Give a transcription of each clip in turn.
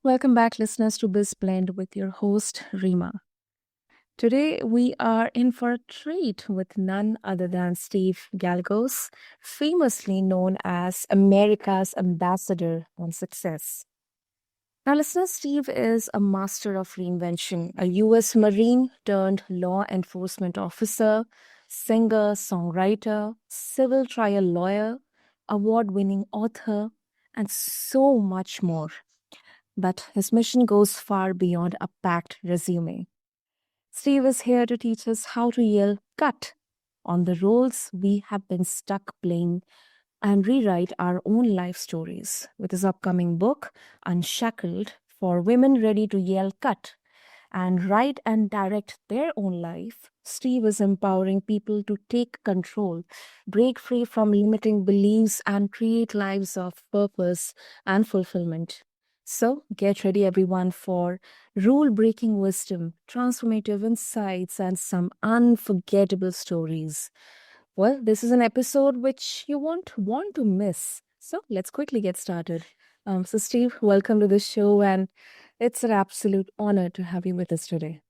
Welcome back, listeners, to BizBlend with your host, Rima. Today, we are in for a treat with none other than Steve Gallegos, famously known as America's ambassador on success. Now, listeners, Steve is a master of reinvention, a U.S. Marine turned law enforcement officer, singer, songwriter, civil trial lawyer, award winning author, and so much more. But his mission goes far beyond a packed resume. Steve is here to teach us how to yell cut on the roles we have been stuck playing and rewrite our own life stories with his upcoming book, Unshackled, for women ready to yell cut and write and direct their own life. Steve is empowering people to take control, break free from limiting beliefs, and create lives of purpose and fulfillment. So, get ready, everyone, for rule breaking wisdom, transformative insights, and some unforgettable stories. Well, this is an episode which you won't want to miss. So, let's quickly get started. Steve, welcome to the show, and it's an absolute honor to have you with us today.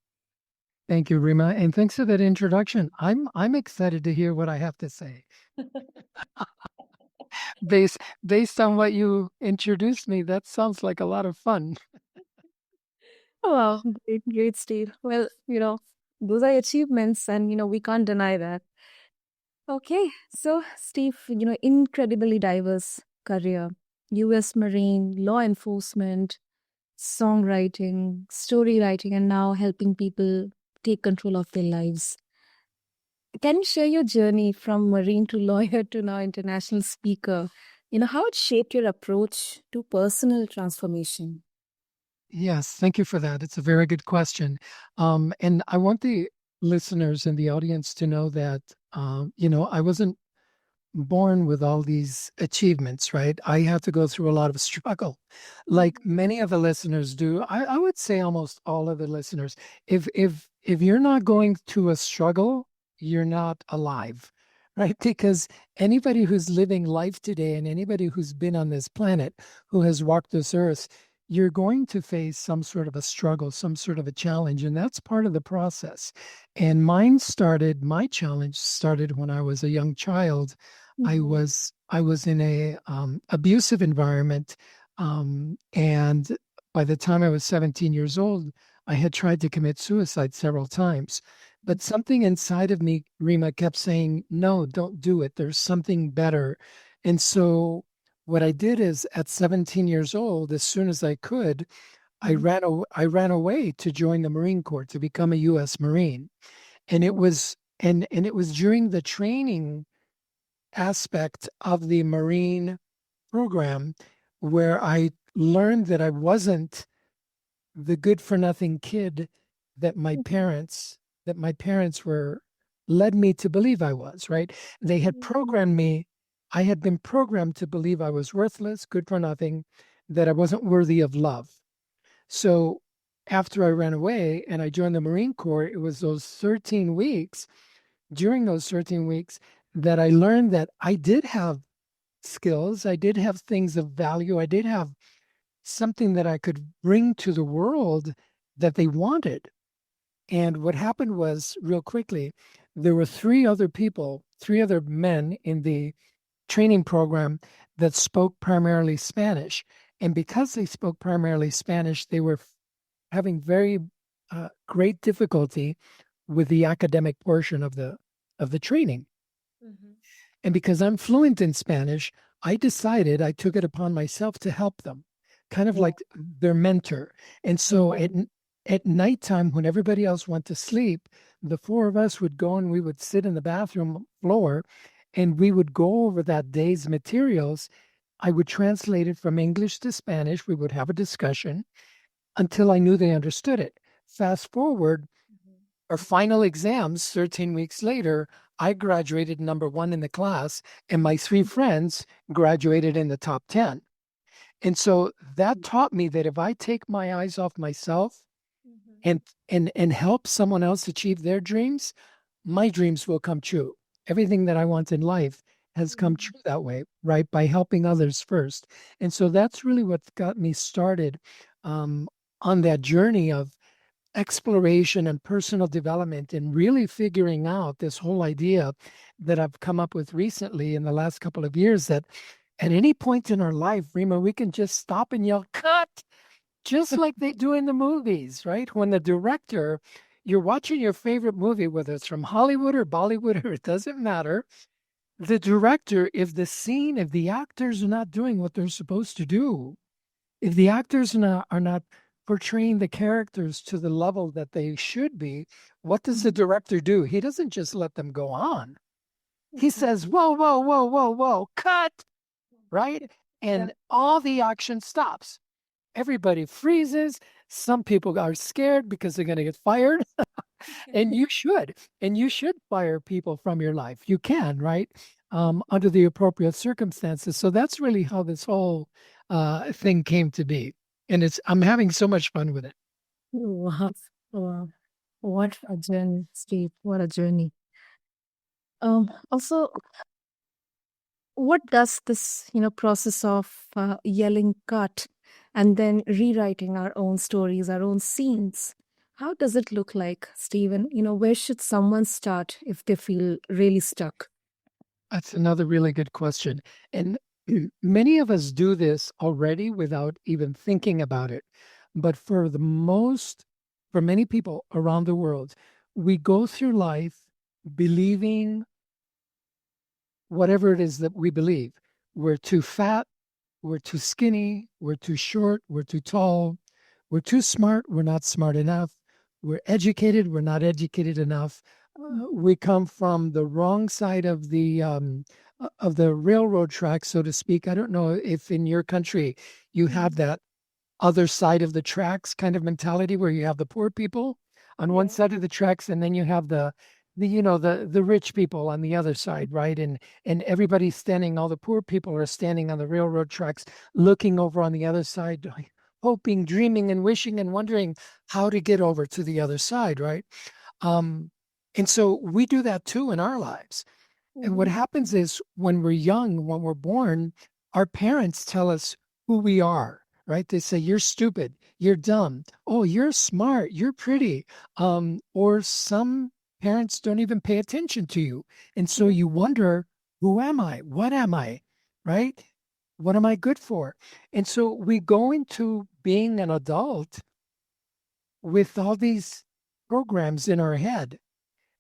Thank you, Rima, and thanks for that introduction. I'm excited to hear what I have to say. Based on what you introduced me, that sounds like a lot of fun. Oh, wow, great, Steve. Well, those are achievements, and we can't deny that. Okay, so Steve, incredibly diverse career, US Marine, law enforcement, songwriting, story writing, and now helping people take control of their lives. Can you share your journey from Marine to lawyer to now international speaker? How it shaped your approach to personal transformation? Yes, thank you for that. It's a very good question. And I want the listeners and the audience to know that, I wasn't born with all these achievements, right? I had to go through a lot of struggle, like many of the listeners do. I would say almost all of the listeners. If you're not going through a struggle, you're not alive, right? Because anybody who's living life today and anybody who's been on this planet, who has walked this earth, you're going to face some sort of a struggle, some sort of a challenge, and that's part of the process. And my challenge started when I was a young child. Mhm. I was in a abusive environment, and by the time I was 17 years old, I had tried to commit suicide several times. But something inside of me, Rima, kept saying, "No, don't do it. There's something better." And so, what I did is, at 17 years old, as soon as I could, Mhm. I ran away to join the Marine Corps to become a U.S. Marine, and it Wow. was and it was during the training aspect of the Marine program where I learned that I wasn't the good for nothing kid that my parents were led me to believe I was, right? They had programmed me, I had been programmed to believe I was worthless, good for nothing, that I wasn't worthy of love. So after I ran away and I joined the Marine Corps, it was those 13 weeks, during those 13 weeks, that I learned that I did have skills. I did have things of value. I did have something that I could bring to the world that they wanted. And what happened was, real quickly, there were three other men in the training program that spoke primarily Spanish. And because they spoke primarily Spanish, they were having very great difficulty with the academic portion of the training. Mhm. And because I'm fluent in Spanish, I took it upon myself to help them, kind of Wow. like their mentor. And so at nighttime, when everybody else went to sleep, the four of us would go and we would sit in the bathroom floor and we would go over that day's materials. I would translate it from English to Spanish. We would have a discussion until I knew they understood it. Fast forward, Mhm. our final exams 13 weeks later, I graduated number one in the class, and my three friends graduated in the top 10. And so that taught me that if I take my eyes off myself Mhm. and help someone else achieve their dreams, my dreams will come true. Everything that I want in life has come Mhm. true that way, right? By helping others first. And so that's really what got me started um, on that journey of exploration and personal development and really figuring out this whole idea that I've come up with recently in the last couple of years that at any point in our life, Rima, we can just stop and yell, cut, just like they do in the movies, right? When the director, you're watching your favorite movie, whether it's from Hollywood or Bollywood, or it doesn't matter. The director, if the actors are not doing what they're supposed to do, if the actors are not portraying the characters to the level that they should be, what does the director do? He doesn't just let them go on. He says, whoa, whoa, whoa, whoa, whoa, cut, right? And all the action stops. Everybody freezes. Some people are scared because they're going to get fired. And you should. And you should fire people from your life. You can, right? Under the appropriate circumstances. So that's really how this whole thing came to be. And I'm having so much fun with it. Wow. Wow. What a journey, Steve. What a journey. Also, what does this, process of yelling cut and then rewriting our own stories, our own scenes, how does it look like, Stephen? Where should someone start if they feel really stuck? That's another really good question. And many of us do this already without even thinking about it. But for many people around the world, we go through life believing whatever it is that we believe. We're too fat, we're too skinny, we're too short, we're too tall, we're too smart, we're not smart enough, we're educated, we're not educated enough. We come from the wrong side of the railroad track, so to speak. I don't know if in your country you have that other side of the tracks kind of mentality where you have the poor people on one side of the tracks and then you have the rich people on the other side, right? And everybody's standing, all the poor people are standing on the railroad tracks looking over on the other side, like, hoping, dreaming and wishing and wondering how to get over to the other side, right? um and so we do that too in our lives. And what happens is when we're young, when we're born, our parents tell us who we are, right? They say, you're stupid, you're dumb, oh, you're smart, you're pretty. Or some parents don't even pay attention to you. And so you wonder, who am I? What am I? Right? What am I good for? And so we go into being an adult with all these programs in our head.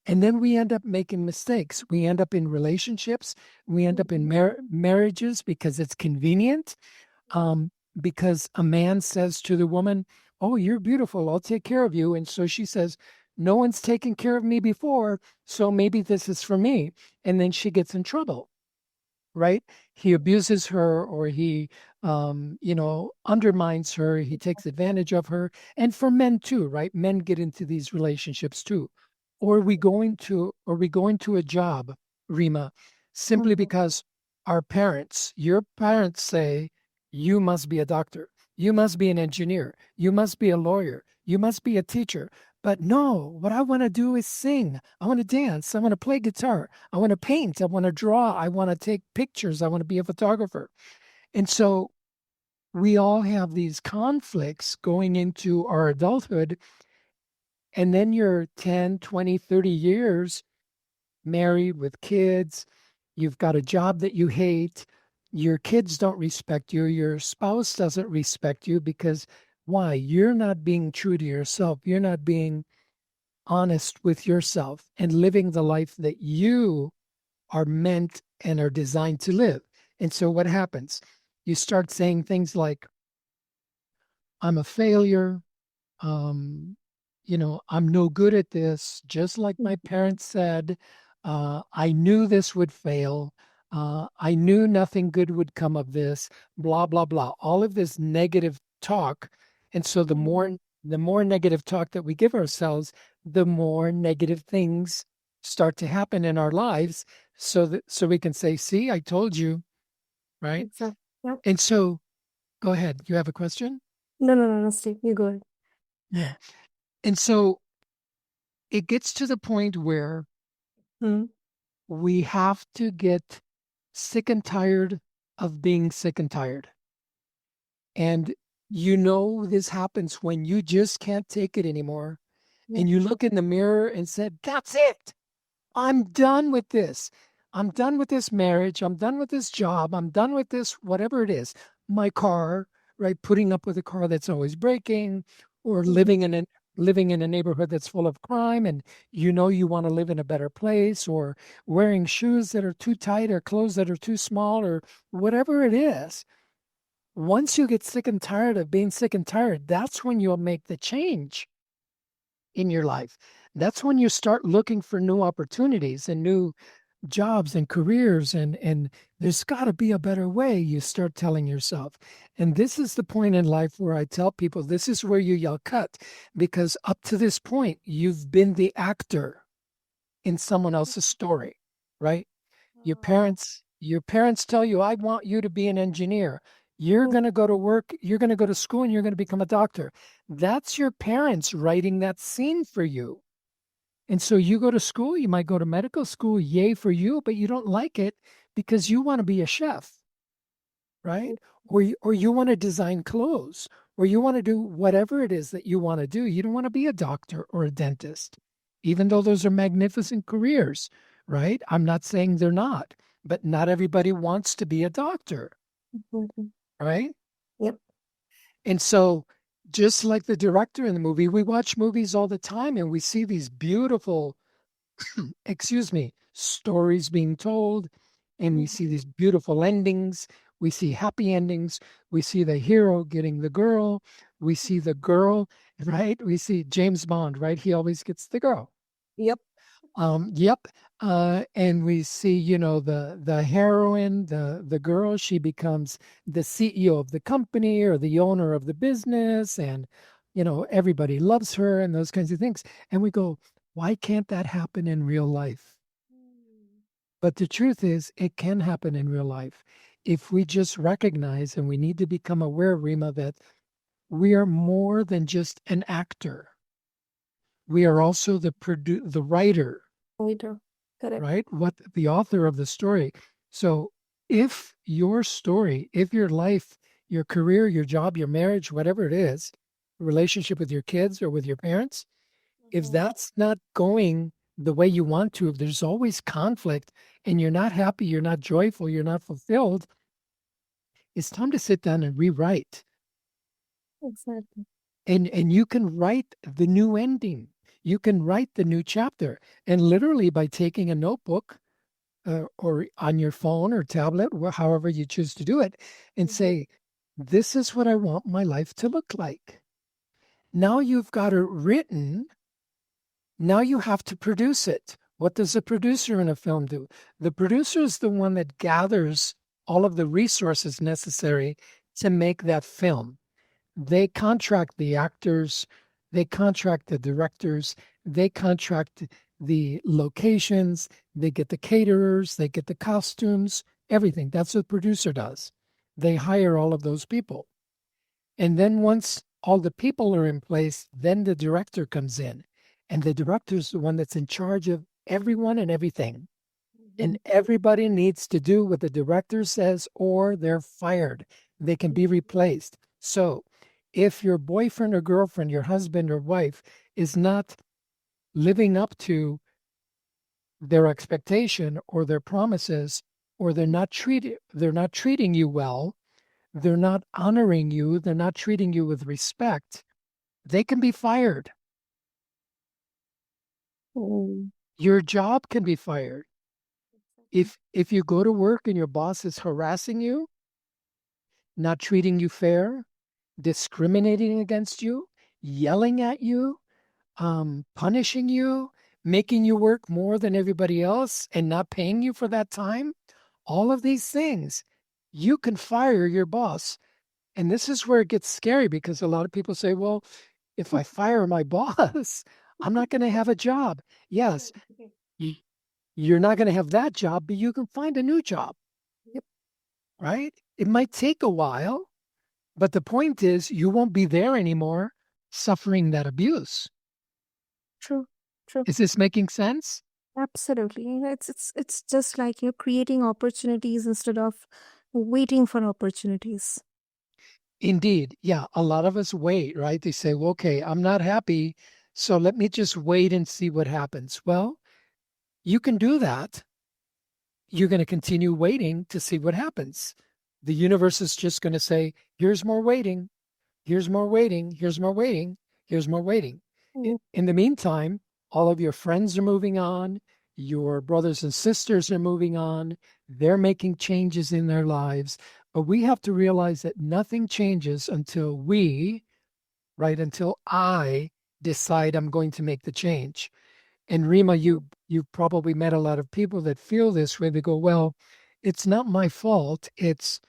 And then we end up making mistakes. We end up in relationships. We end up in marriages because it's convenient. Um, because a man says to the woman, oh, you're beautiful. I'll take care of you. And so she says, no one's taken care of me before. So maybe this is for me. And then she gets in trouble, right? He abuses her or he, undermines her. He takes advantage of her. And for men too, right? Men get into these relationships too. Or we go into a job, Rima, simply because your parents say, you must be a doctor. You must be an engineer. You must be a lawyer. You must be a teacher. But no, what I want to do is sing. I want to dance. I want to play guitar. I want to paint. I want to draw. I want to take pictures. I want to be a photographer. And so we all have these conflicts going into our adulthood. And then you're 10, 20, 30 years married with kids. You've got a job that you hate. Your kids don't respect you. Your spouse doesn't respect you because why? You're not being true to yourself. You're not being honest with yourself and living the life that you are meant and are designed to live. And so what happens? You start saying things like, I'm a failure. Um, I'm no good at this, just like my parents said. I knew this would fail. I knew nothing good would come of this, blah, blah, blah. All of this negative talk. And so the more negative talk that we give ourselves, the more negative things start to happen in our lives so we can say, see, I told you, right? Exactly. Yep. And so go ahead. You have a question? No, no, no, no, Steve, you go ahead. Yeah. And so it gets to the point where Hmm. we have to get sick and tired of being sick and tired. And You know, this happens when you just can't take it anymore. Yeah. And you look in the mirror and said, that's it. I'm done with this. I'm done with this marriage. I'm done with this job. I'm done with this, whatever it is. My car, right? Putting up with a car that's always breaking, or Mhm. living in a neighborhood that's full of crime, and you know you want to live in a better place, or wearing shoes that are too tight or clothes that are too small, or whatever it is. Once you get sick and tired of being sick and tired, that's when you'll make the change in your life. That's when you start looking for new opportunities and new jobs and careers, and there's got to be a better way, you start telling yourself. And this is the point in life where I tell people this is where you yell cut, because up to this point you've been the actor in someone else's story, right? Your parents tell you, I want you to be an engineer. You're Mhm. going to go to work, you're going to go to school, and you're going to become a doctor. That's your parents writing that scene for you. And so you go to school, you might go to medical school, yay for you, but you don't like it because you want to be a chef, right? Or you want to design clothes, or you want to do whatever it is that you want to do. You don't want to be a doctor or a dentist, even though those are magnificent careers, right? I'm not saying they're not, but not everybody wants to be a doctor, Mhm. right? Yep. And so, just like the director in the movie, we watch movies all the time and we see these beautiful, excuse me, stories being told, and we see these beautiful endings. We see happy endings. We see the hero getting the girl. We see the girl, right? We see James Bond, right? He always gets the girl. Yep. Yep. And we see, the heroine, the girl, she becomes the CEO of the company or the owner of the business, and everybody loves her and those kinds of things. And we go, why can't that happen in real life? But the truth is, it can happen in real life if we just recognize, and we need to become aware, Rima, that we are more than just an actor. We are also the writer, Later. Correct. right? What the author of the story. So if your story, if your life, your career, your job, your marriage, whatever it is, relationship with your kids or with your parents, if Mhm. that's not going the way you want to, if there's always conflict and you're not happy, you're not joyful, you're not fulfilled, it's time to sit down and rewrite. Exactly. And you can write the new ending. You can write the new chapter. And literally by taking a notebook or on your phone or tablet, however you choose to do it, and Mhm. say, this is what I want my life to look like. Now you've got it written. Now you have to produce it. What does a producer in a film do? The producer is the one that gathers all of the resources necessary to make that film. They contract the actors, they contract the directors, they contract the locations, they get the caterers, they get the costumes, everything. That's what the producer does. They hire all of those people. And then once all the people are in place, then the director comes in. And the director is the one that's in charge of everyone and everything. And Mhm. everybody needs to do what the director says, or they're fired. They can be replaced. So if your boyfriend or girlfriend, your husband or wife is not living up to their expectation or their promises, or they're not treating you well, they're not honoring you, they're not treating you with respect, they can be fired. Mm. Your job can be fired. If you go to work and your boss is harassing you, not treating you fair, discriminating against you, yelling at you, punishing you, making you work more than everybody else and not paying you for that time, all of these things, you can fire your boss. And this is where it gets scary, because a lot of people say, well, if I fire my boss, I'm not going to have a job. Yes, y- you're not going to have that job, but you can find a new job, Yep. right? It might take a while, but the point is you won't be there anymore suffering that abuse. True. True. Is this making sense? Absolutely. It's just like you're creating opportunities instead of waiting for opportunities. Indeed. Yeah. A lot of us wait, right? They say, well, okay, I'm not happy. So let me just wait and see what happens. Well, you can do that. You're going to continue waiting to see what happens. The universe is just going to say, here's more waiting, here's more waiting, here's more waiting, here's more waiting. Mhm. In the meantime, all of your friends are moving on, your brothers and sisters are moving on, they're making changes in their lives. But we have to realize that nothing changes until we, right, until I decide I'm going to make the change. And Rima, you've probably met a lot of people that feel this way. They go, well, it's not my fault, it's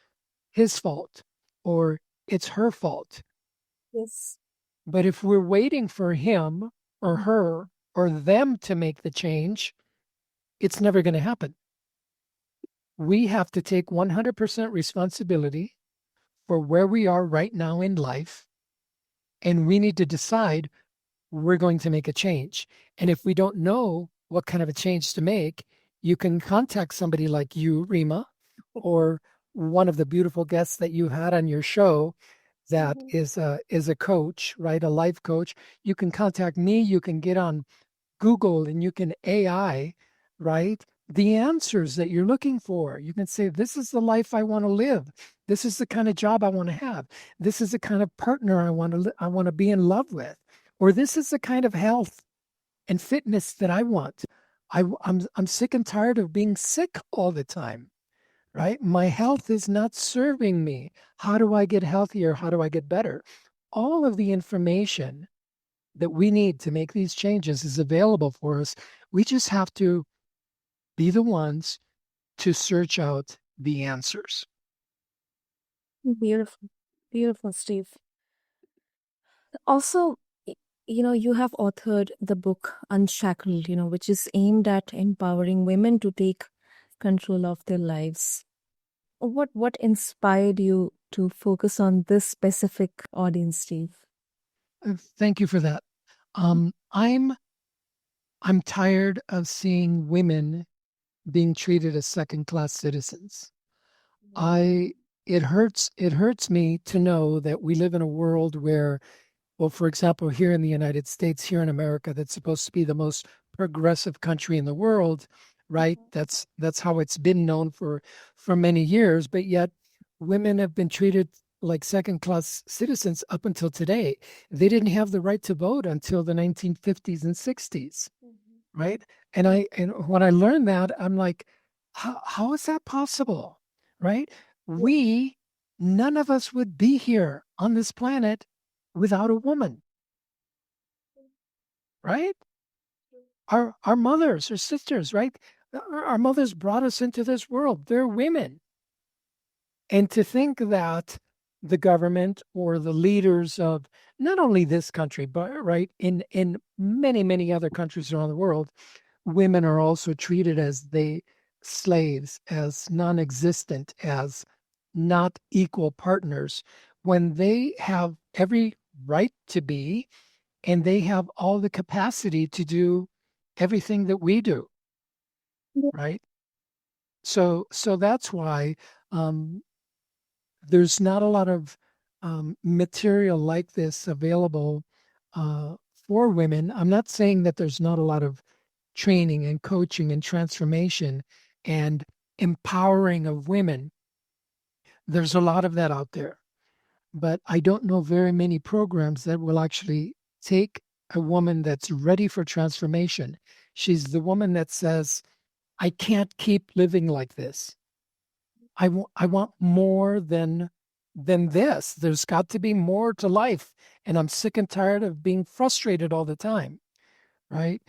his fault, or it's her fault. Yes. But if we're waiting for him or her or them to make the change, it's never going to happen. We have to take 100% responsibility for where we are right now in life. And we need to decide we're going to make a change. And if we don't know what kind of a change to make, you can contact somebody like you, Rima, or one of the beautiful guests that you had on your show that Mhm. is a coach, right? A life coach. You can contact me. You can get on Google and you can AI, right? The answers that you're looking for. You can say, this is the life I want to live. This is the kind of job I want to have. This is the kind of partner I want to be in love with. Or this is the kind of health and fitness that I want. I'm sick and tired of being sick all the time, right? My health is not serving me. How do I get healthier? How do I get better? All of the information that we need to make these changes is available for us. We just have to be the ones to search out the answers. Beautiful. Beautiful, Steve. Also, you have authored the book Unshackled, which is aimed at empowering women to take control of their lives. What inspired you to focus on this specific audience, Steve? Thank you for that. Um, I'm I'm tired of seeing women being treated as second-class citizens. I it hurts me to know that we live in a world where, well, for example, here in the United States, here in America, that's supposed to be the most progressive country in the world, right? That's how it's been known for many years, but yet women have been treated like second-class citizens up until today. They didn't have the right to vote until the 1950s and 60s, right? And when I learned that, I'm like, how is that possible? Right? We None of us would be here on this planet without a woman, right? Our mothers, our sisters, right? Our mothers brought us into this world. They're women. And to think that the government or the leaders of not only this country, but right in many, many other countries around the world, women are also treated as they slaves, as non-existent, as not equal partners, when they have every right to be, and they have all the capacity to do everything that we do, right? So that's why um, there's not a lot of material like this available uh, for women. I'm not saying that there's not a lot of training and coaching and transformation and empowering of women. There's a lot of that out there, but I don't know very many programs that will actually take a woman that's ready for transformation. She's the woman that says, I can't keep living like this. I want more than this. There's got to be more to life. And I'm sick and tired of being frustrated all the time, right?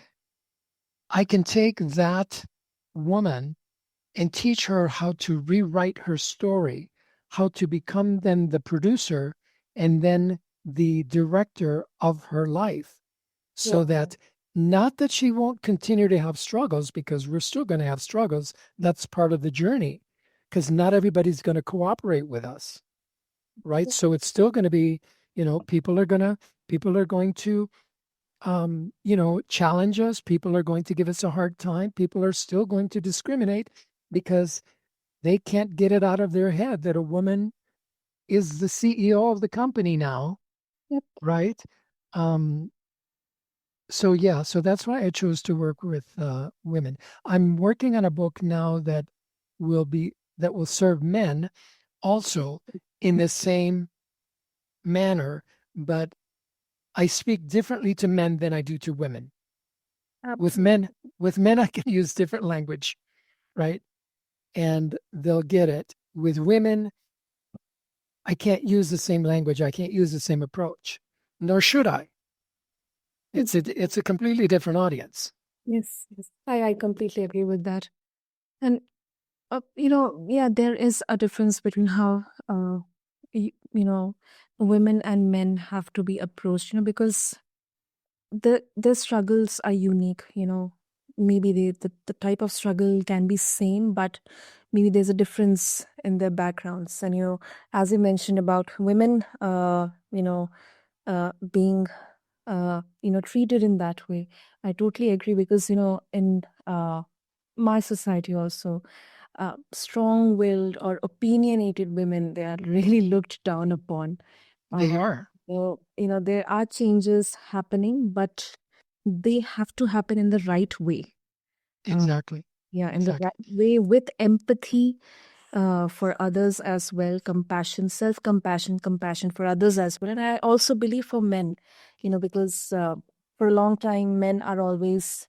I can take that woman and teach her how to rewrite her story, how to become then the producer and then the director of her life, so that not that she won't continue to have struggles, because we're still going to have struggles. That's part of the journey, because not everybody's going to cooperate with us, right? So it's still going to be, people are going to challenge us. People are going to give us a hard time. People are still going to discriminate because they can't get it out of their head that a woman is the CEO of the company now, Yep. right? Um, so yeah, so that's why I chose to work with women. I'm working on a book now that will serve men also in the same manner, but I speak differently to men than I do to women. With Absolutely. men, with men I can use different language, right? And they'll get it. With women, I can't use the same language. I can't use the same approach, nor should I. It's a completely different audience. Yes, yes. I completely agree with that. And yeah, there is a difference between how you know women and men have to be approached, because the struggles are unique. Maybe the type of struggle can be same, but maybe there's a difference in their backgrounds. And as you mentioned about women, being treated in that way, I totally agree, because in my society also, strong-willed or opinionated women, they are really looked down upon. They uh, are. so there are changes happening, but they have to happen in the right way. uh, Exactly. yeah, in the Exactly. right way, with empathy for others as well, compassion, self-compassion, compassion for others as well. And I also believe for men, because for a long time men are always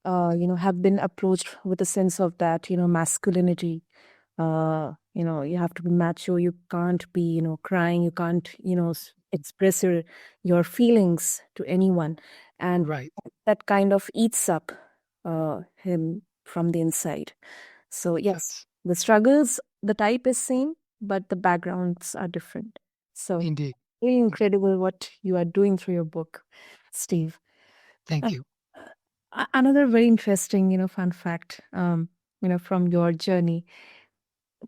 have been approached with a sense of that, masculinity. You have to be macho. You can't be, crying. You can't, express your feelings to anyone. And Right. that kind of eats up him from the inside. So yes, That's the struggles, the type is same, but the backgrounds are different. So indeed. really incredible what you are doing through your book, Steve. Thank you. Another very interesting, fun fact, from your journey.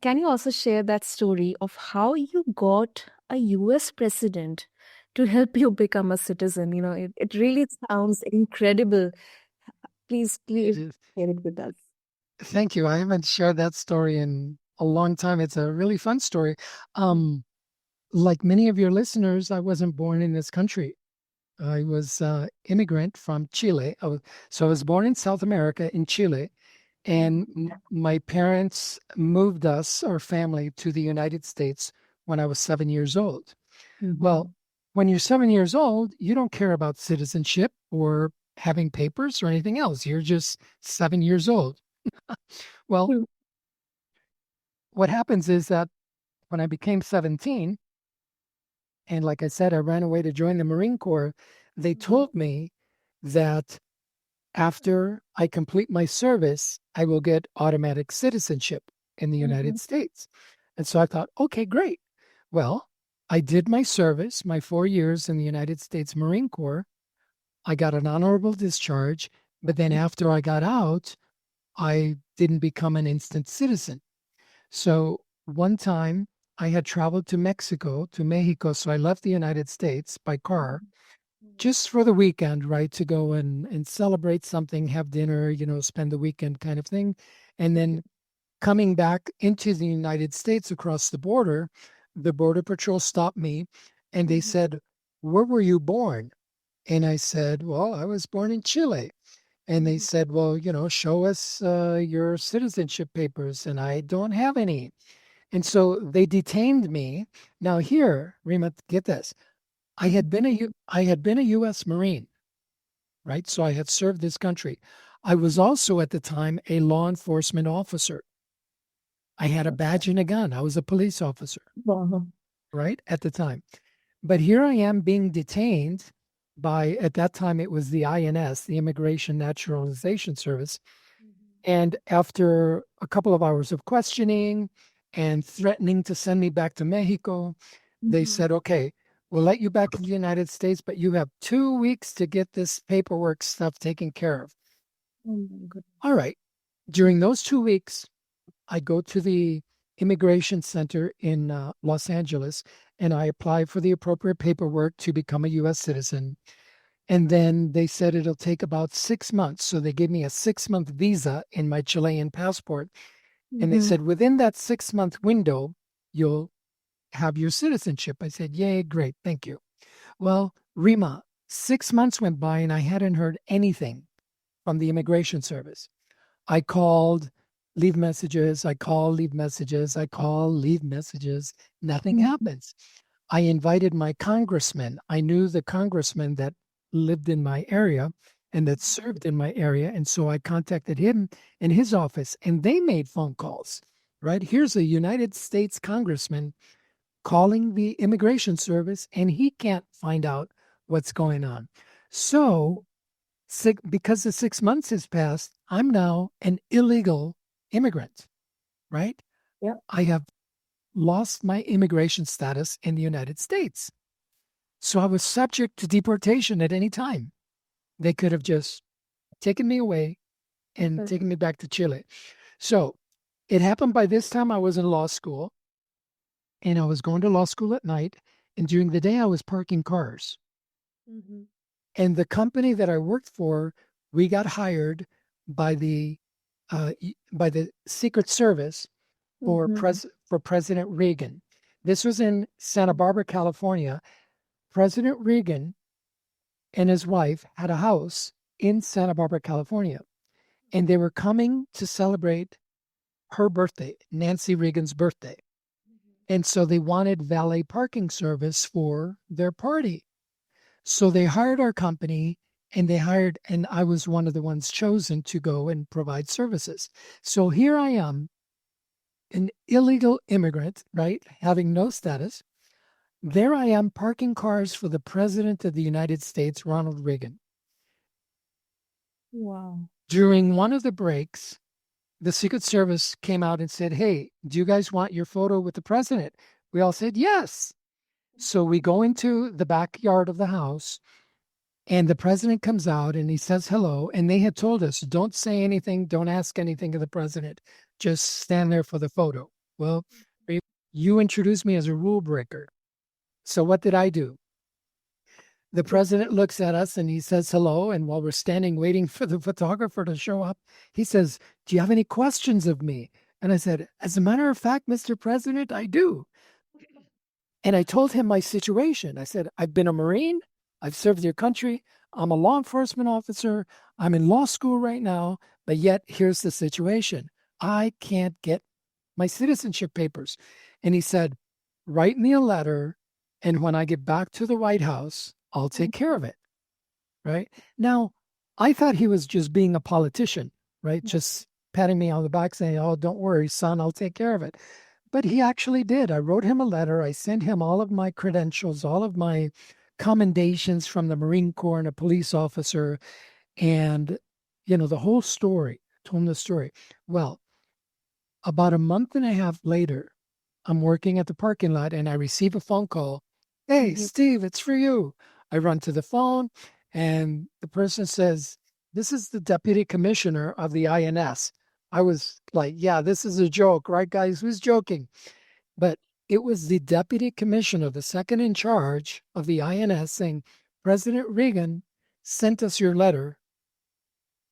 Can you also share that story of how you got a US president to help you become a citizen? It really sounds incredible. It Please is. share it with us. Thank you. I haven't shared that story in a long time. It's a really fun story. Um, like many of your listeners, I wasn't born in this country. I was immigrant from Chile. So I was born in South America in Chile, and my parents moved us, our family, to the United States when I was 7 years old. Mhm. Well, when you're 7 years old, you don't care about citizenship or having papers or anything else. You're just 7 years old. Well, Mm. what happens is that when I became 17, and like I said, I ran away to join the Marine Corps, they told me that after I complete my service, I will get automatic citizenship in the United Mhm. States. And so I thought, okay, great. Well, I did my service, my 4 years in the United States Marine Corps. I got an honorable discharge, but then after I got out, I didn't become an instant citizen. So one time I had traveled to Mexico. So I left the United States by car just for the weekend, right? To go and celebrate something, have dinner, spend the weekend kind of thing. And then coming back into the United States across the Border Patrol stopped me and they said, "Where were you born?" And I said, "Well, I was born in Chile." And they said, "Well, show us your citizenship papers." And I don't have any. And so they detained me. Now here, Rima, get this. I had been a US Marine, right? So I had served this country. I was also at the time a law enforcement officer. I had a badge and a gun. I was a police officer, Wow. right? At the time. But here I am being detained by, at that time, it was the INS, the Immigration Naturalization Service. And after a couple of hours of questioning and threatening to send me back to Mexico, they Mhm. said, okay, we'll let you back to the United States, but you have 2 weeks to get this paperwork stuff taken care of. Oh my goodness. All right. During those 2 weeks, I go to the immigration center in Los Angeles and I apply for the appropriate paperwork to become a US citizen. And then they said it'll take about 6 months. So they gave me a 6 month visa in my Chilean passport. And they Mhm. said within that 6 month window, you'll have your citizenship. I said, yay, great, thank you. Well, Rima, 6 months went by and I hadn't heard anything from the immigration service. I called, leave messages, I call, leave messages, I call, leave messages. Nothing Mhm. happens. I invited my congressman. I knew the congressman that lived in my area and that served in my area. And so I contacted him in his office and they made phone calls, right? Here's a United States congressman calling the immigration service and he can't find out what's going on. So, because the 6 months has passed, I'm now an illegal immigrant, right? Yeah. I have lost my immigration status in the United States. So I was subject to deportation at any time. They could have just taken me away and Okay. taken me back to Chile. So it happened by this time I was in law school and I was going to law school at night. And during the day, I was parking cars. Mhm. And the company that I worked for, we got hired by the Secret Service Mhm. for President Reagan. This was in Santa Barbara, California. President Reagan and his wife had a house in Santa Barbara, California, and they were coming to celebrate her birthday, Nancy Reagan's birthday. And so they wanted valet parking service for their party. So they hired our company and I was one of the ones chosen to go and provide services. So here I am, an illegal immigrant, right? Having no status. There I am parking cars for the President of the United States, Ronald Reagan. Wow. During one of the breaks, the Secret Service came out and said, "Hey, do you guys want your photo with the president?" We all said, "Yes." So we go into the backyard of the house, and the president comes out and he says hello. And they had told us, don't say anything, don't ask anything of the president, just stand there for the photo. Well, you introduced me as a rule breaker. So what did I do? The president looks at us and he says hello. And while we're standing waiting for the photographer to show up, he says, "Do you have any questions of me?" And I said, "As a matter of fact, Mr. President, I do." And I told him my situation. I said, "I've been a Marine, I've served your country, I'm a law enforcement officer, I'm in law school right now, but yet here's the situation. I can't get my citizenship papers." And he said, "Write me a letter, and when I get back to the White House, I'll take care of it." Right? Now, I thought he was just being a politician, right? Just patting me on the back saying, "Oh, don't worry, son, I'll take care of it." But he actually did. I wrote him a letter. I sent him all of my credentials, all of my commendations from the Marine Corps and a police officer, and, the whole story, told him the story. Well, about a month and a half later, I'm working at the parking lot and I receive a phone call. "Hey, Mhm. Steve, it's for you." I run to the phone and the person says, "This is the deputy commissioner of the INS." I was like, yeah, this is a joke, right, guys? Who's joking? But it was the deputy commissioner, the second in charge of the INS, saying, "President Reagan sent us your letter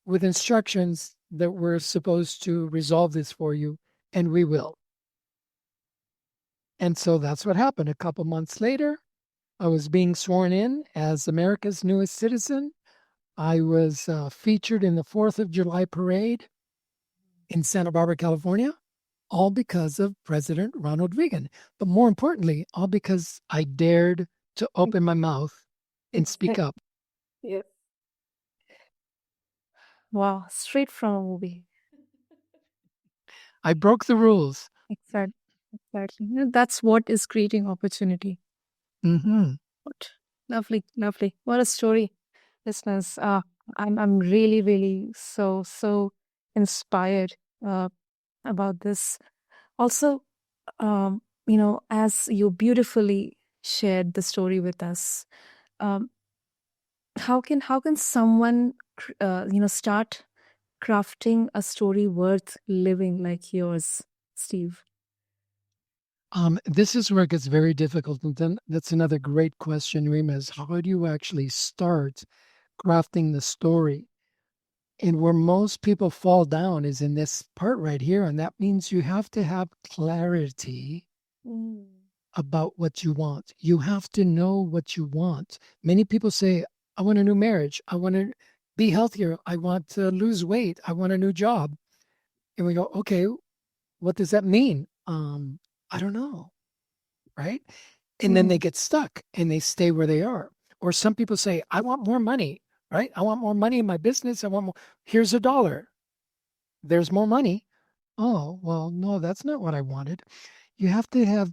with instructions that we're supposed to resolve this for you, and we will." And so that's what happened. A couple months later, I was being sworn in as America's newest citizen. I was featured in the 4th of July parade in Santa Barbara, California, all because of President Ronald Reagan. But more importantly, all because I dared to open my mouth and speak up. Yes. Wow. Straight from a movie. I broke the rules. Exactly. Exactly. That's what is creating opportunity. Hmm. What? Lovely. Lovely. What a story, listeners. I'm really, really so inspired uh, about this. Also, as you beautifully shared the story with us, um, how can someone start crafting a story worth living like yours, Steve? This is where it gets very difficult. And then that's another great question, Rima, is how do you actually start crafting the story? And where most people fall down is in this part right here. And that means you have to have clarity Mm. about what you want. You have to know what you want. Many people say, I want a new marriage. I want to be healthier. I want to lose weight. I want a new job. And we go, okay, what does that mean? I don't know. Right. And then they get stuck and they stay where they are. Or some people say, I want more money, right? I want more money in my business. I want more. Here's $1. There's more money. Oh, well, no, that's not what I wanted. You have to have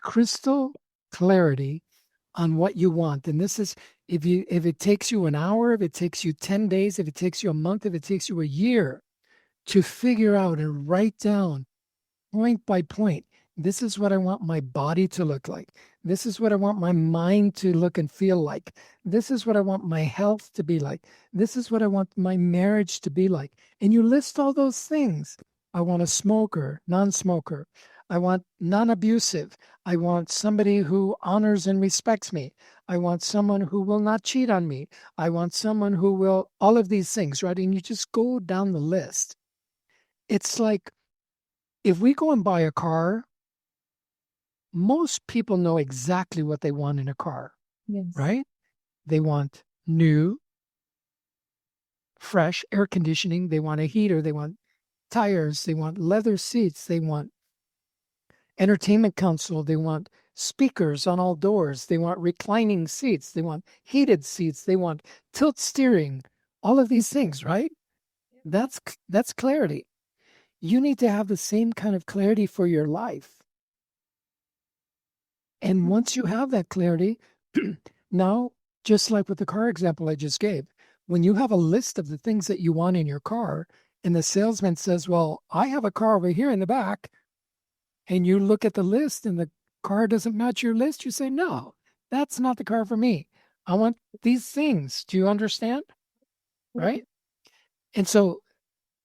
crystal clarity on what you want. And this is if it takes you an hour, if it takes you 10 days, if it takes you a month, if it takes you a year to figure out and write down point by point, this is what I want my body to look like. This is what I want my mind to look and feel like. This is what I want my health to be like. This is what I want my marriage to be like. And you list all those things. I want a smoker, non-smoker. I want non-abusive. I want somebody who honors and respects me. I want someone who will not cheat on me. I want someone who will, all of these things, right? And you just go down the list. It's like if we go and buy a car, most people know exactly what they want in a car, Yes. right? They want new, fresh air conditioning. They want a heater. They want tires. They want leather seats. They want entertainment console. They want speakers on all doors. They want reclining seats. They want heated seats. They want tilt steering. All of these things, right? That's clarity. You need to have the same kind of clarity for your life. And once you have that clarity, now, just like with the car example I just gave, when you have a list of the things that you want in your car, and the salesman says, well, I have a car over here in the back, and you look at the list and the car doesn't match your list, you say, no, that's not the car for me. I want these things. Do you understand? Right? And so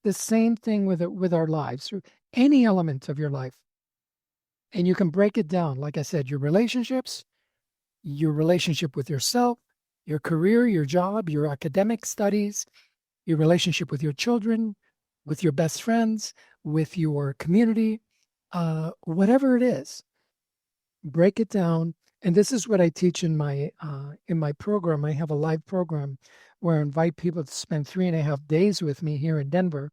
the same thing with our lives, or any element of your life. And you can break it down. Like I said, your relationships, your relationship with yourself, your career, your job, your academic studies, your relationship with your children, with your best friends, with your community, whatever it is, break it down. And this is what I teach in my program. I have a live program where I invite people to spend 3.5 days with me here in Denver.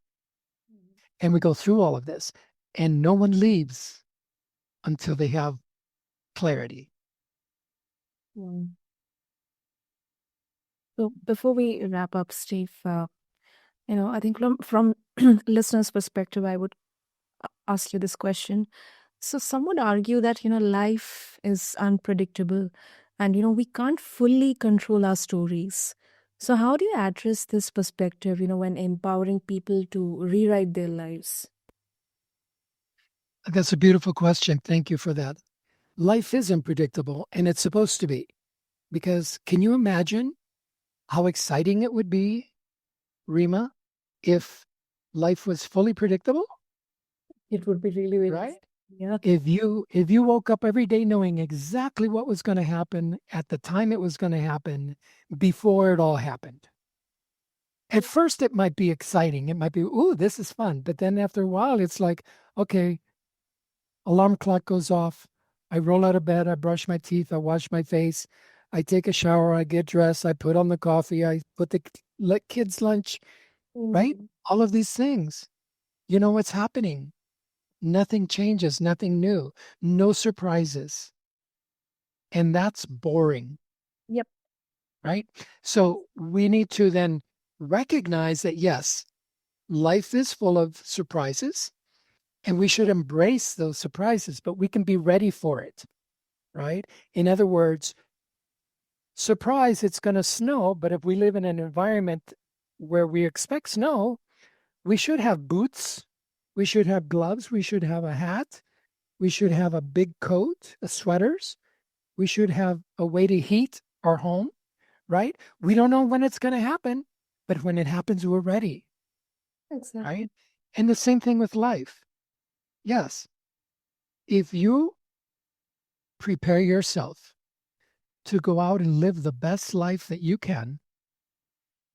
And we go through all of this, and no one leaves until they have clarity. So before we wrap up, Steve, I think from listeners' perspective, I would ask you this question. So some would argue that, life is unpredictable and, we can't fully control our stories. So how do you address this perspective, when empowering people to rewrite their lives? That's a beautiful question. Thank you for that. Life is unpredictable, and it's supposed to be. Because can you imagine how exciting it would be, Rima, if life was fully predictable? It would be really, really, right? Yeah. If you woke up every day knowing exactly what was going to happen at the time it was going to happen before it all happened. At first it might be exciting. It might be, ooh, this is fun. But then after a while it's like, okay, alarm clock goes off. I roll out of bed, I brush my teeth, I wash my face, I take a shower, I get dressed, I put on the coffee, I put the kids' lunch, right? All of these things. You know what's happening. Nothing changes, nothing new, no surprises. And that's boring. Yep. Right? So we need to then recognize that, yes, life is full of surprises and we should embrace those surprises, but we can be ready for it. Right? In other words, surprise, it's going to snow, but if we live in an environment where we expect snow, we should have boots, we should have gloves, we should have a hat, we should have a big coat, sweaters, we should have a way to heat our home, right? We don't know when it's going to happen, but when it happens, we're ready. Exactly. Right? And the same thing with life. Yes. If you prepare yourself to go out and live the best life that you can,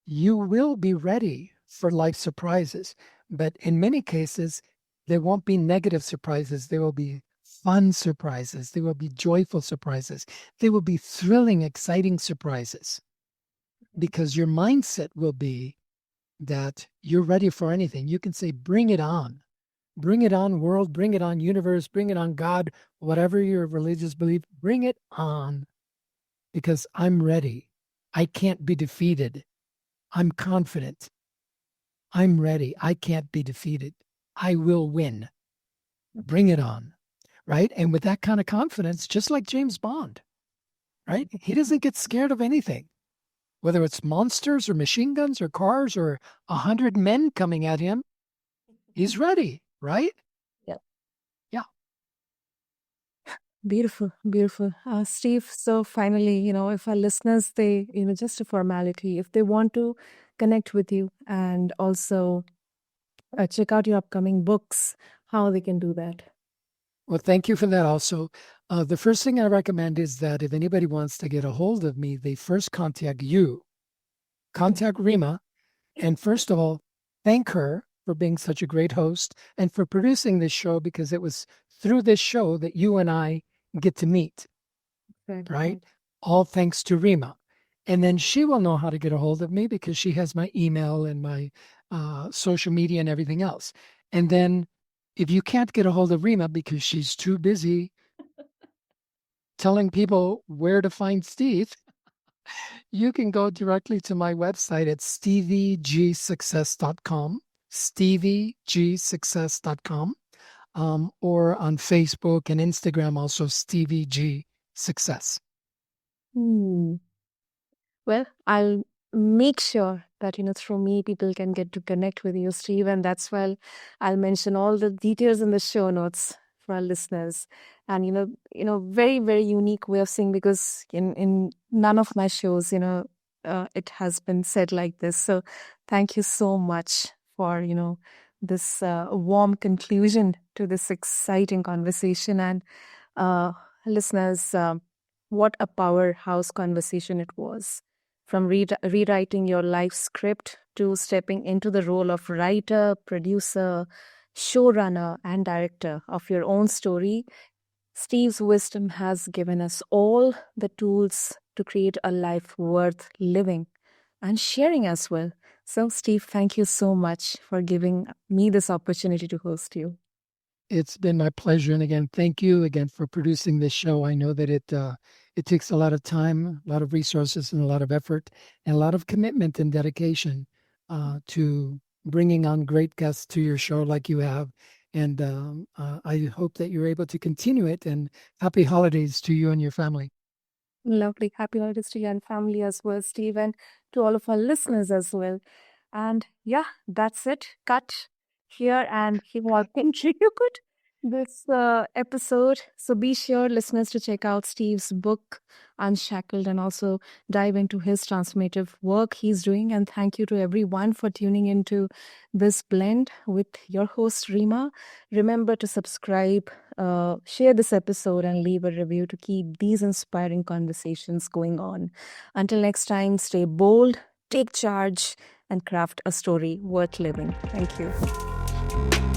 you will be ready for life surprises. But in many cases, there won't be negative surprises. There will be fun surprises. They will be joyful surprises. They will be thrilling, exciting surprises, because your mindset will be that you're ready for anything. You can say, bring it on. Bring it on, world. Bring it on, universe. Bring it on, God. Whatever your religious belief, bring it on, because I'm ready. I can't be defeated. I'm confident. I'm ready. I can't be defeated. I will win. Bring it on. Right. And with that kind of confidence, just like James Bond, right? He doesn't get scared of anything, whether it's monsters or machine guns or cars or 100 men coming at him. He's ready. Right. Yeah. Yeah. Beautiful, beautiful. Steve, so finally, if our listeners, they, just a formality, if they want to connect with you and also check out your upcoming books, how they can do that. Well, thank you for that also. The first thing I recommend is that if anybody wants to get a hold of me, they first contact you, contact Rima, and first of all, thank her for being such a great host and for producing this show, because it was through this show that you and I get to meet, right? All thanks to Rima. And then she will know how to get a hold of me because she has my email and my social media and everything else. And then if you can't get a hold of Rima because she's too busy telling people where to find Steve, you can go directly to my website at steviegsuccess.com, steviegsuccess.com, or on Facebook and Instagram, also Stevie G Success. Well, I'll make sure that, through me, people can get to connect with you, Steve. And that's why I'll mention all the details in the show notes for our listeners. And, very, very unique way of saying, because in none of my shows, it has been said like this. So thank you so much for, this warm conclusion to this exciting conversation. And listeners, what a powerhouse conversation it was. From rewriting your life script to stepping into the role of writer, producer, showrunner, and director of your own story, Steve's wisdom has given us all the tools to create a life worth living and sharing as well. So, Steve, thank you so much for giving me this opportunity to host you. It's been my pleasure. And again, thank you again for producing this show. I know that it takes a lot of time, a lot of resources, and a lot of effort, and a lot of commitment and dedication to bringing on great guests to your show like you have. And I hope that you're able to continue it. And happy holidays to you and your family. Lovely. Happy holidays to you and family as well, Steve, and to all of our listeners as well. And yeah, that's it. Cut here and he will contribute this episode. So be sure, listeners, to check out Steve's book, Unshackled, and also dive into his transformative work he's doing. And thank you to everyone for tuning into BizBlend with your host, Rima. Remember to subscribe, share this episode, and leave a review to keep these inspiring conversations going on. Until next time, stay bold, take charge, and craft a story worth living. Thank you.